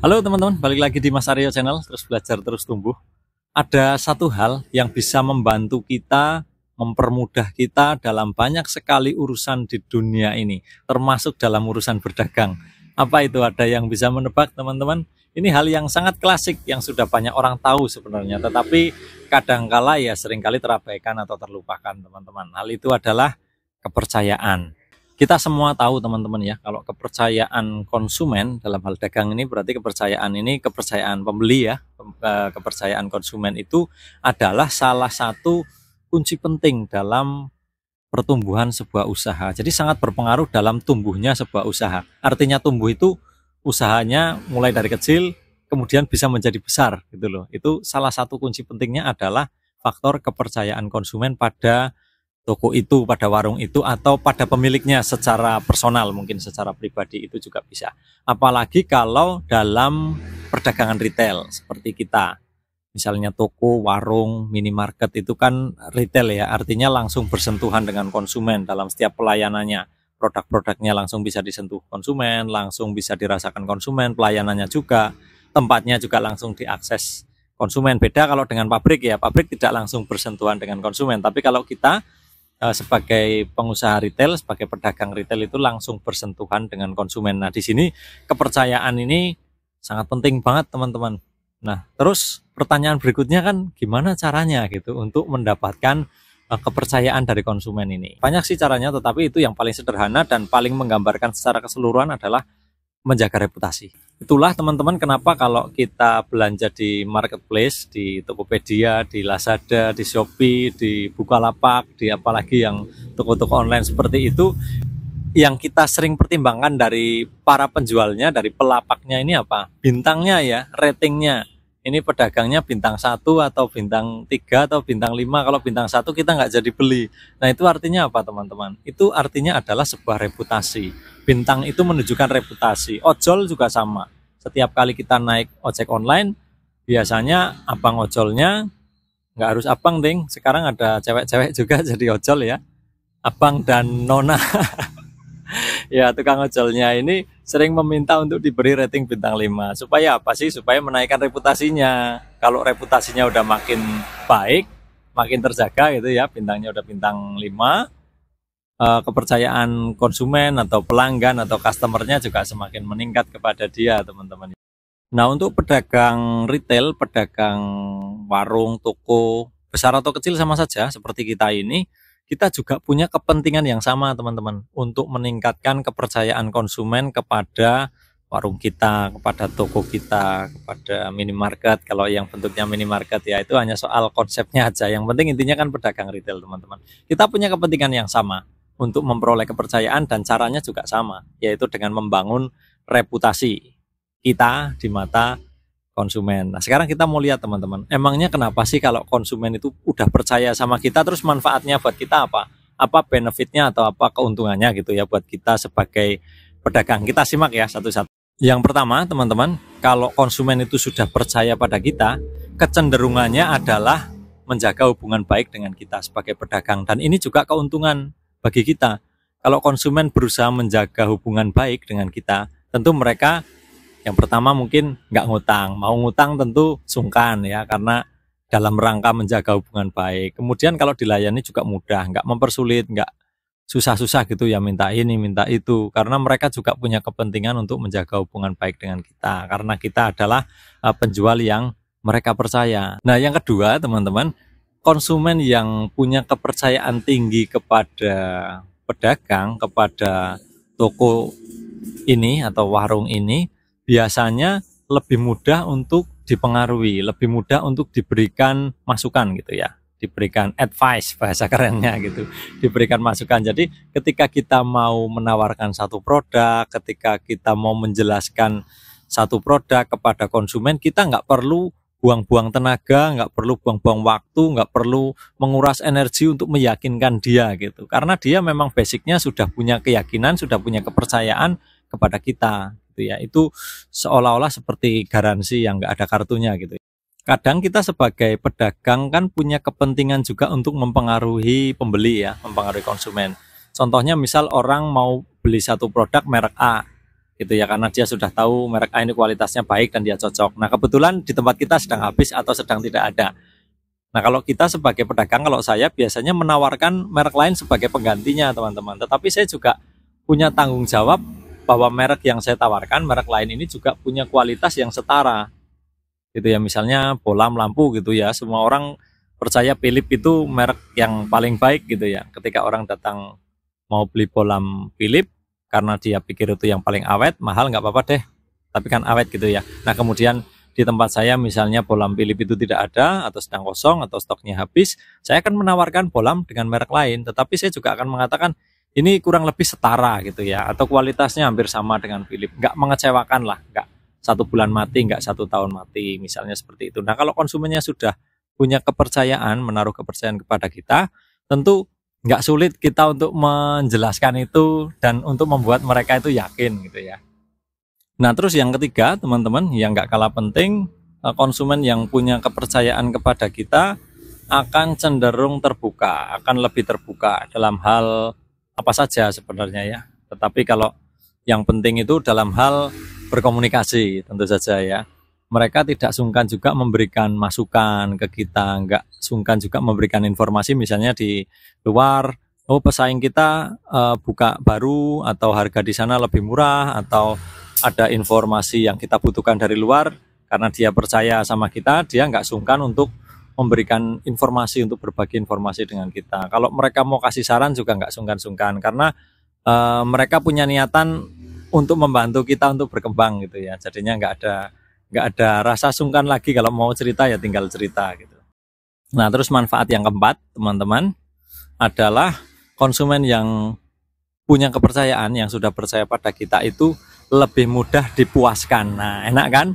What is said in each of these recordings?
Halo teman-teman, balik lagi di Mas Aryo Channel, terus belajar terus tumbuh. Ada satu hal yang bisa membantu kita, mempermudah kita dalam banyak sekali urusan di dunia ini, termasuk dalam urusan berdagang. Apa itu? Ada yang bisa menebak teman-teman? Ini hal yang sangat klasik yang sudah banyak orang tahu sebenarnya, tetapi kadangkala ya seringkali terabaikan atau terlupakan teman-teman. Hal itu adalah kepercayaan. Kita semua tahu teman-teman ya, kalau kepercayaan konsumen dalam hal dagang ini berarti kepercayaan pembeli ya, kepercayaan konsumen itu adalah salah satu kunci penting dalam pertumbuhan sebuah usaha. Jadi sangat berpengaruh dalam tumbuhnya sebuah usaha. Artinya tumbuh itu usahanya mulai dari kecil kemudian bisa menjadi besar gitu loh. Itu salah satu kunci pentingnya adalah faktor kepercayaan konsumen pada toko itu, pada warung itu, atau pada pemiliknya secara personal, mungkin secara pribadi itu juga bisa. Apalagi kalau dalam perdagangan retail seperti kita, misalnya toko, warung, minimarket itu kan retail ya, artinya langsung bersentuhan dengan konsumen dalam setiap pelayanannya. Produk-produknya langsung bisa disentuh konsumen, langsung bisa dirasakan konsumen, pelayanannya juga, tempatnya juga langsung diakses konsumen. Beda kalau dengan pabrik ya, pabrik tidak langsung bersentuhan dengan konsumen, tapi kalau kita sebagai pengusaha retail, sebagai pedagang retail itu langsung bersentuhan dengan konsumen. Nah, di sini kepercayaan ini sangat penting banget, teman-teman. Nah, terus pertanyaan berikutnya kan gimana caranya gitu untuk mendapatkan kepercayaan dari konsumen ini. Banyak sih caranya, tetapi itu yang paling sederhana dan paling menggambarkan secara keseluruhan adalah menjaga reputasi. Itulah teman-teman kenapa kalau kita belanja di marketplace, di Tokopedia, di Lazada, di Shopee, di Bukalapak, di apalagi yang toko-toko online seperti itu, yang kita sering pertimbangkan dari para penjualnya, dari pelapaknya ini apa? Bintangnya ya, ratingnya. Ini pedagangnya bintang 1 atau bintang 3 atau bintang 5. Kalau bintang 1 kita nggak jadi beli. Nah, itu artinya apa teman-teman? Itu artinya adalah sebuah reputasi. Bintang itu menunjukkan reputasi. Ojol juga sama. Setiap kali kita naik ojek online, biasanya abang ojolnya, nggak harus abang ding, sekarang ada cewek-cewek juga jadi ojol ya. Abang dan nona. Ya, tukang ojolnya ini sering meminta untuk diberi rating bintang 5. Supaya apa sih? Supaya menaikkan reputasinya. Kalau reputasinya udah makin baik, makin terjaga gitu ya, bintangnya udah bintang 5, kepercayaan konsumen atau pelanggan atau customernya juga semakin meningkat kepada dia, teman-teman. Nah, untuk pedagang retail, pedagang warung, toko, besar atau kecil sama saja seperti kita ini, kita juga punya kepentingan yang sama teman-teman, untuk meningkatkan kepercayaan konsumen kepada warung kita, kepada toko kita, kepada minimarket. Kalau yang bentuknya minimarket ya itu hanya soal konsepnya aja, yang penting intinya kan pedagang retail teman-teman. Kita punya kepentingan yang sama untuk memperoleh kepercayaan dan caranya juga sama, yaitu dengan membangun reputasi kita di mata konsumen. Nah, sekarang kita mau lihat teman-teman, emangnya kenapa sih kalau konsumen itu udah percaya sama kita, terus manfaatnya buat kita apa? Apa benefitnya atau apa keuntungannya gitu ya buat kita sebagai pedagang? Kita simak ya satu-satu. Yang pertama teman-teman, kalau konsumen itu sudah percaya pada kita, kecenderungannya adalah menjaga hubungan baik dengan kita sebagai pedagang. Dan ini juga keuntungan bagi kita. Kalau konsumen berusaha menjaga hubungan baik dengan kita, tentu mereka yang pertama mungkin nggak ngutang, mau ngutang tentu sungkan ya, karena dalam rangka menjaga hubungan baik. Kemudian kalau dilayani juga mudah, nggak mempersulit, nggak susah-susah gitu ya minta ini, minta itu. Karena mereka juga punya kepentingan untuk menjaga hubungan baik dengan kita, karena kita adalah penjual yang mereka percaya. Nah, yang kedua teman-teman, konsumen yang punya kepercayaan tinggi kepada pedagang, kepada toko ini atau warung ini, biasanya lebih mudah untuk dipengaruhi, lebih mudah untuk diberikan masukan gitu ya, diberikan advice bahasa kerennya gitu, diberikan masukan. Jadi ketika kita mau menawarkan satu produk, ketika kita mau menjelaskan satu produk kepada konsumen, kita nggak perlu buang-buang tenaga, nggak perlu buang-buang waktu, nggak perlu menguras energi untuk meyakinkan dia gitu, karena dia memang basicnya sudah punya keyakinan, sudah punya kepercayaan kepada kita gitu ya. Itu seolah-olah seperti garansi yang nggak ada kartunya gitu. Kadang kita sebagai pedagang kan punya kepentingan juga untuk mempengaruhi pembeli ya, mempengaruhi konsumen. Contohnya misal orang mau beli satu produk merek A, gitu ya, karena dia sudah tahu merek A ini kualitasnya baik dan dia cocok. Nah kebetulan di tempat kita sedang habis atau sedang tidak ada. Nah kalau kita sebagai pedagang, kalau saya biasanya menawarkan merek lain sebagai penggantinya teman-teman. Tetapi saya juga punya tanggung jawab bahwa merek yang saya tawarkan, merek lain ini juga punya kualitas yang setara. Gitu ya, misalnya bolam lampu gitu ya, semua orang percaya Philips itu merek yang paling baik gitu ya. Ketika orang datang mau beli bolam Philips karena dia pikir itu yang paling awet, mahal nggak apa-apa deh, tapi kan awet gitu ya. Nah kemudian di tempat saya misalnya bolam Philips itu tidak ada atau sedang kosong atau stoknya habis, saya akan menawarkan bolam dengan merek lain, tetapi saya juga akan mengatakan ini kurang lebih setara gitu ya, atau kualitasnya hampir sama dengan Philips, nggak mengecewakan lah, nggak 1 bulan mati, nggak 1 tahun mati, misalnya seperti itu. Nah kalau konsumennya sudah punya kepercayaan, menaruh kepercayaan kepada kita, tentu nggak sulit kita untuk menjelaskan itu dan untuk membuat mereka itu yakin gitu ya. Nah terus yang ketiga teman-teman, yang nggak kalah penting, konsumen yang punya kepercayaan kepada kita akan cenderung terbuka, akan lebih terbuka dalam hal apa saja sebenarnya ya. Tetapi kalau yang penting itu dalam hal berkomunikasi tentu saja ya. Mereka tidak sungkan juga memberikan masukan ke kita, nggak sungkan juga memberikan informasi misalnya di luar, oh pesaing kita buka baru atau harga di sana lebih murah, atau ada informasi yang kita butuhkan dari luar, karena dia percaya sama kita, dia nggak sungkan untuk memberikan informasi, untuk berbagi informasi dengan kita. Kalau mereka mau kasih saran juga nggak sungkan-sungkan, karena mereka punya niatan untuk membantu kita untuk berkembang gitu ya. Jadinya nggak ada rasa sungkan lagi, kalau mau cerita ya tinggal cerita gitu. Nah terus manfaat yang keempat teman-teman adalah konsumen yang punya kepercayaan, yang sudah percaya pada kita itu lebih mudah dipuaskan. Nah enak kan,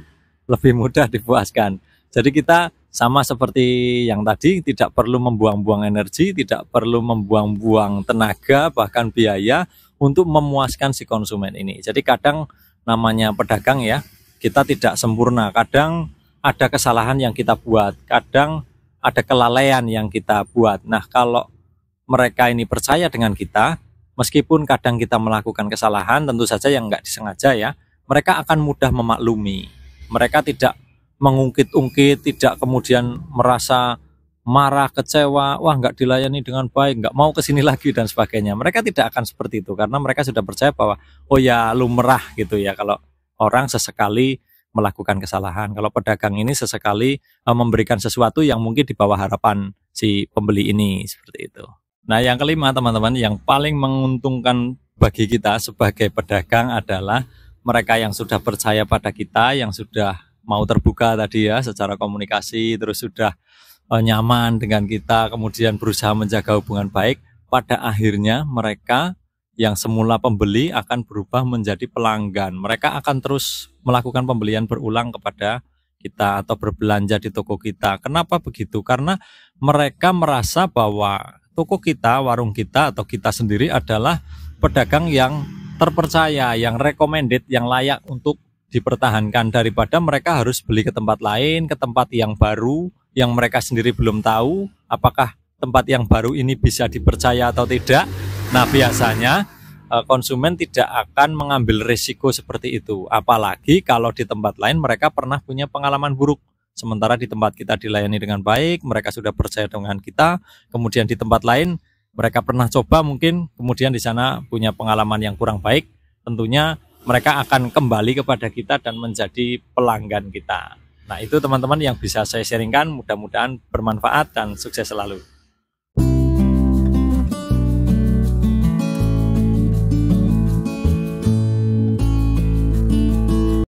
lebih mudah dipuaskan. Jadi kita sama seperti yang tadi, tidak perlu membuang-buang energi, tidak perlu membuang-buang tenaga bahkan biaya untuk memuaskan si konsumen ini. Jadi kadang namanya pedagang ya, kita tidak sempurna, kadang ada kesalahan yang kita buat, kadang ada kelalaian yang kita buat. Nah kalau mereka ini percaya dengan kita, meskipun kadang kita melakukan kesalahan, tentu saja yang nggak disengaja ya, mereka akan mudah memaklumi. Mereka tidak mengungkit-ungkit, tidak kemudian merasa marah, kecewa, wah nggak dilayani dengan baik, nggak mau kesini lagi dan sebagainya. Mereka tidak akan seperti itu, karena mereka sudah percaya bahwa oh ya lumrah gitu ya, kalau orang sesekali melakukan kesalahan. Kalau pedagang ini sesekali memberikan sesuatu yang mungkin di bawah harapan si pembeli ini, seperti itu. Nah yang kelima teman-teman, yang paling menguntungkan bagi kita sebagai pedagang adalah mereka yang sudah percaya pada kita, yang sudah mau terbuka tadi ya secara komunikasi, terus sudah nyaman dengan kita, kemudian berusaha menjaga hubungan baik. Pada akhirnya mereka yang semula pembeli akan berubah menjadi pelanggan. Mereka akan terus melakukan pembelian berulang kepada kita atau berbelanja di toko kita. Kenapa begitu? Karena mereka merasa bahwa toko kita, warung kita, atau kita sendiri adalah pedagang yang terpercaya, yang recommended, yang layak untuk dipertahankan, daripada mereka harus beli ke tempat lain, ke tempat yang baru, yang mereka sendiri belum tahu apakah tempat yang baru ini bisa dipercaya atau tidak. Nah biasanya konsumen tidak akan mengambil risiko seperti itu, apalagi kalau di tempat lain mereka pernah punya pengalaman buruk. Sementara di tempat kita dilayani dengan baik, mereka sudah percaya dengan kita, kemudian di tempat lain mereka pernah coba mungkin, kemudian di sana punya pengalaman yang kurang baik, tentunya mereka akan kembali kepada kita dan menjadi pelanggan kita. Nah itu teman-teman yang bisa saya sharingkan, mudah-mudahan bermanfaat dan sukses selalu.